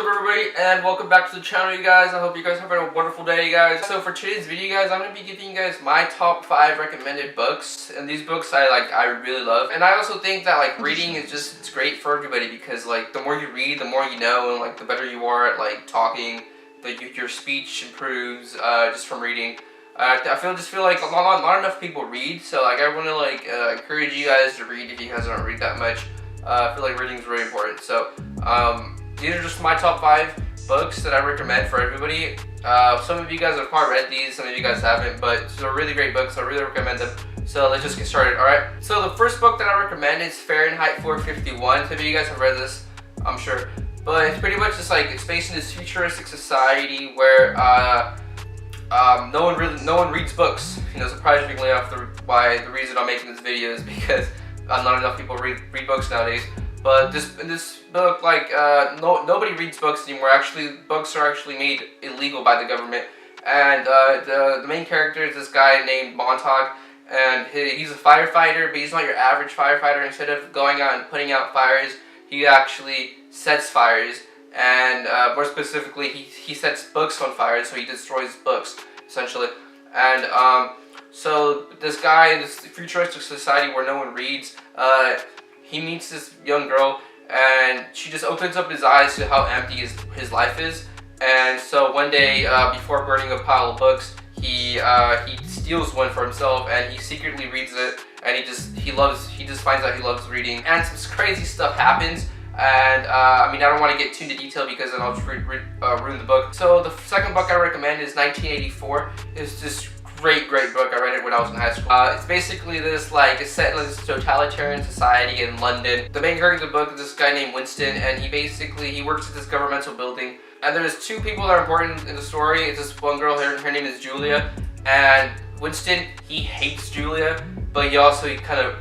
up everybody and welcome back to the channel, you guys. I hope you guys are having a wonderful day, you guys. So for today's video, guys, I'm going to be giving you guys my top 5 recommended books, and these books I really love. And I also think that reading is it's great for everybody because the more you read, the more you know, and the better you are at talking, your speech improves just from reading. I just feel like not enough people read, so I want to encourage you guys to read if you guys don't read that much. I feel like reading is really important. So these are just my top 5 books that I recommend for everybody. Some of you guys have probably read these, some of you guys haven't, but they're really great books. I really recommend them. So let's just get started, alright? So the first book that I recommend is Fahrenheit 451. Some of you guys have read this, I'm sure. But it's pretty much just it's based in this futuristic society where no one reads books. Surprisingly enough, why the reason I'm making this video is because not enough people read books nowadays. But in this book, nobody reads books anymore. Actually, books are actually made illegal by the government. And the main character is this guy named Montauk, and he's a firefighter, but he's not your average firefighter. Instead of going out and putting out fires, he actually sets fires. And more specifically, he sets books on fire, so he destroys books, essentially. And so this guy in this futuristic society where no one reads, he meets this young girl, and she just opens up his eyes to how empty his life is. And so one day, before burning a pile of books, he steals one for himself, and he secretly reads it, and he just finds out he loves reading, and some crazy stuff happens. And I don't want to get too into detail because then I'll just ruin the book. So the second book I recommend is 1984. It's this great book. I read it when I was in high school. It's basically this it's set in this totalitarian society in London. The main character of the book is this guy named Winston, and he works at this governmental building. And there's 2 people that are important in the story. It's this one girl, her name is Julia, and Winston, he hates Julia, but he kind of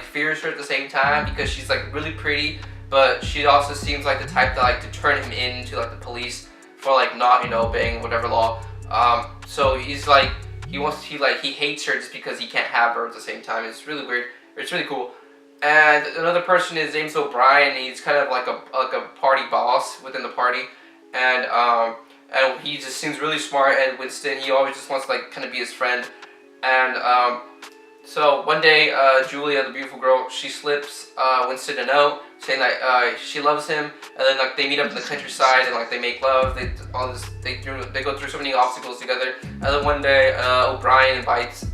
fears her at the same time because she's really pretty. But she also seems like the type that to turn him into the police for not obeying whatever law. So he hates her just because he can't have her at the same time. It's really weird. It's really cool. And another person is James O'Brien. He's kind of like a party boss within the party, and he just seems really smart. And Winston, he always just wants to kind of be his friend. And so one day, Julia, the beautiful girl, she slips Winston a note saying that she loves him, and then they meet up in the countryside and they make love. They go through so many obstacles together. And then one day, O'Brien invites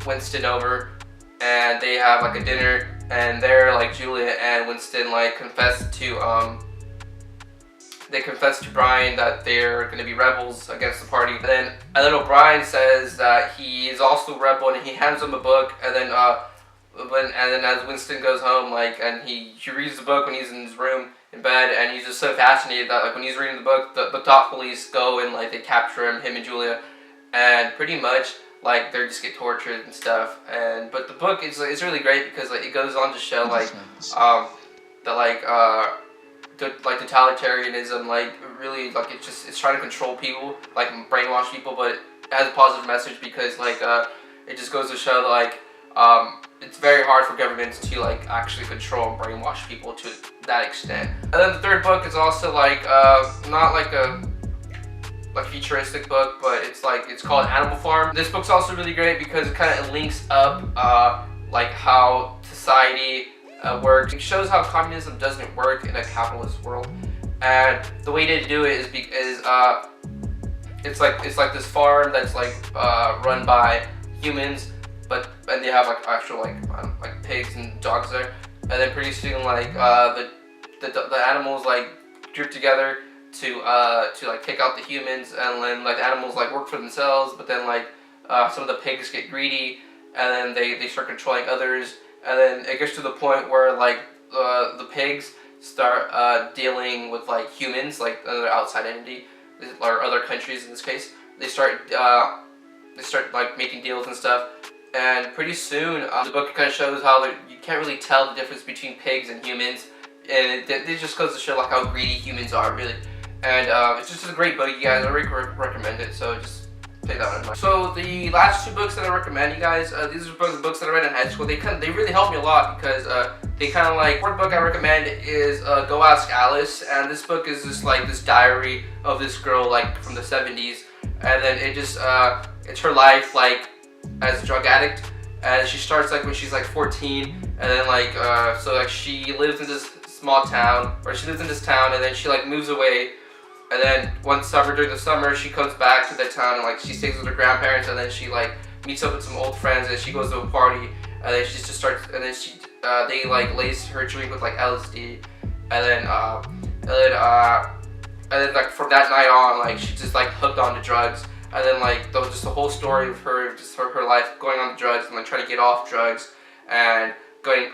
Winston over, and they have a dinner. And there, Julia and Winston confess to Brian that they're going to be rebels against the party. And then O'Brien says that he is also a rebel, and he hands him a book. And then as Winston goes home, and he reads the book when he's in his room in bed, and he's just so fascinated that when he's reading the book, the top police go and they capture him and Julia, and pretty much they just get tortured and stuff. But the book is really great because it goes on to show totalitarianism, really it's trying to control people, brainwash people, but it has a positive message because it just goes to show it's very hard for governments to actually control and brainwash people to that extent. And then the third book is also not a futuristic book, but it's called Animal Farm. This book's also really great because it kind of links up how society works. It shows how communism doesn't work in a capitalist world, and the way to do it is it's like this farm that's run by humans, and they have actual pigs and dogs there, and then pretty soon the animals group together to take out the humans, and then the animals work for themselves, but then some of the pigs get greedy, and then they start controlling others. And then it gets to the point where the pigs start dealing with humans, another outside entity, or other countries in this case. They start making deals and stuff. And pretty soon, the book kind of shows how you can't really tell the difference between pigs and humans, and it just goes to show how greedy humans are, really. And it's just a great book, you guys. I really recommend it. So just take that one in mind. So the last 2 books that I recommend you guys, these are books that I read in high school. They really helped me a lot because they kind of like. Fourth book I recommend is Go Ask Alice, and this book is just like this diary of this girl like from the 70s, and then it just it's her life like as a drug addict, and she starts like when she's like 14, and then like so like she lives in this small town, or she lives in this town, and then she like moves away. And then one summer, during the summer, she comes back to the town and like she stays with her grandparents, and then she like meets up with some old friends, and she goes to a party, and then she just starts, and then they like lace her drink with like LSD, and then like from that night on, like she's just like hooked on to drugs, and then like just the whole story of her, just her life going on to drugs and like trying to get off drugs, and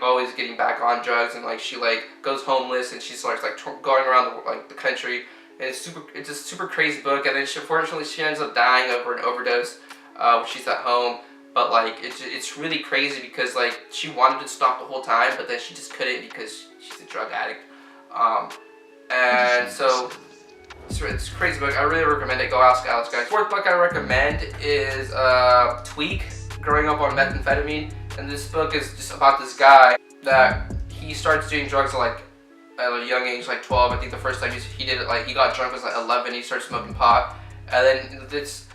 always getting back on drugs, and like she like goes homeless, and she starts like going around the country. And it's a super crazy book, and then unfortunately she ends up dying over an overdose when she's at home. But like it's really crazy because like she wanted to stop the whole time, but then she just couldn't because she's a drug addict. And so it's a crazy book. I really recommend it. Go Ask Alice, guys. Fourth book I recommend is Tweak, Growing Up on Methamphetamine, and this book is just about this guy that he starts doing drugs at a young age, like 12. I think the first time he did it, like he got drunk was like 11. He started smoking pot, and then this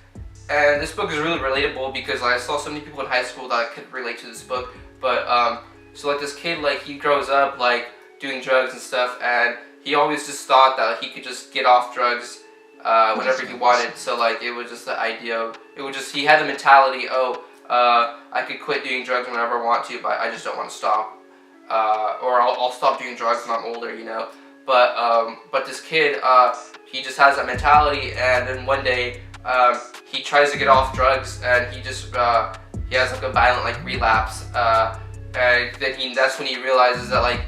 book is really relatable because I saw so many people in high school that could relate to this book. But so like this kid, like he grows up like doing drugs and stuff, and he always just thought that he could just get off drugs whenever he wanted. So like it was just the idea. He had the mentality, I could quit doing drugs whenever I want to, but I just don't want to stop. Or I'll stop doing drugs when I'm older, you know. But this kid, he just has that mentality, and then one day, he tries to get off drugs, and he has like a violent like relapse, and then that's when he realizes that like,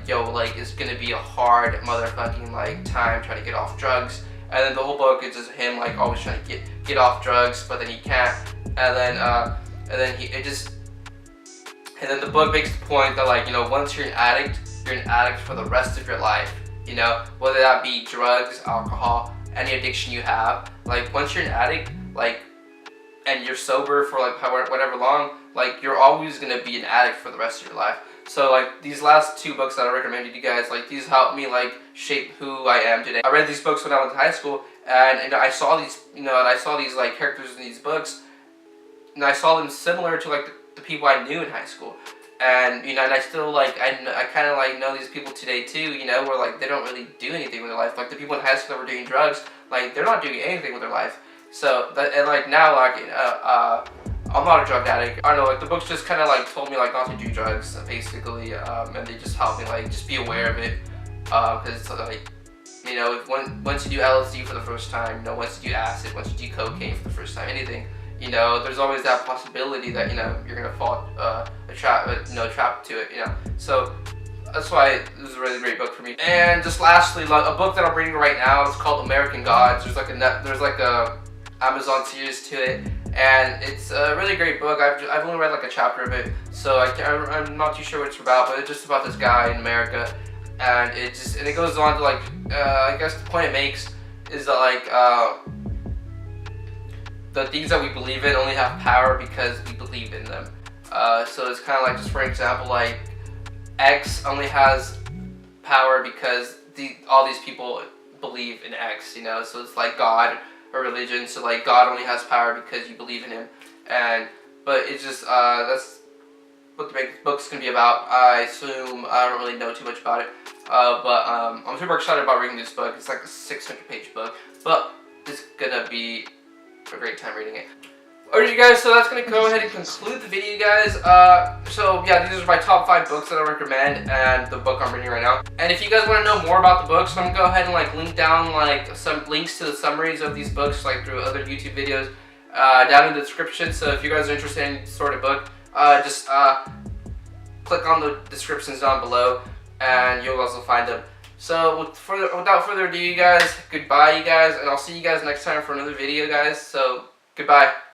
it's gonna be a hard motherfucking like time trying to get off drugs, and then the whole book is just him like always trying to get off drugs, but then he can't, and then the book makes the point that like, once you're an addict for the rest of your life, whether that be drugs, alcohol, any addiction you have. Like once you're an addict, like, and you're sober for like whatever long, like you're always gonna be an addict for the rest of your life. So like these last 2 books that I recommended you guys, like these helped me like shape who I am today. I read these books when I went to high school, and I saw these, like characters in these books, and I saw them similar to like the people I knew in high school, and and I still like I kind of like know these people today too, where like they don't really do anything with their life. Like the people in high school that were doing drugs, like they're not doing anything with their life. So and like now, like I'm not a drug addict. I don't know, like the books just kind of like told me like not to do drugs basically, and they just helped me like just be aware of it, because it's like, once you do LSD for the first time, once you do acid, once you do cocaine for the first time, anything. There's always that possibility that, you're gonna fall trapped to it, So that's why this is a really great book for me. And just lastly, like, a book that I'm reading right now, it's called American Gods. There's like a Amazon series to it, and it's a really great book. I've only read like a chapter of it, so I'm not too sure what it's about, but it's just about this guy in America, and it goes on to like, I guess the point it makes is that like, the things that we believe in only have power because we believe in them. So it's kind of like, just for example, like X only has power because all these people believe in X, So it's like God or religion. So like God only has power because you believe in him. But it's just that's what the book's gonna be about. I assume I don't really know too much about it, but I'm super excited about reading this book. It's like a 600-page book, but it's gonna be a great time reading it. Alright, you guys, so that's going to go ahead and conclude the video, guys. So yeah, these are my top 5 books that I recommend, and the book I'm reading right now. And if you guys want to know more about the books, I'm going to go ahead and like link down like some links to the summaries of these books, like through other YouTube videos, down in the description. So if you guys are interested in this sort of book, just click on the descriptions down below, and you'll also find them. So without further ado, you guys, goodbye, you guys, and I'll see you guys next time for another video, guys. So goodbye.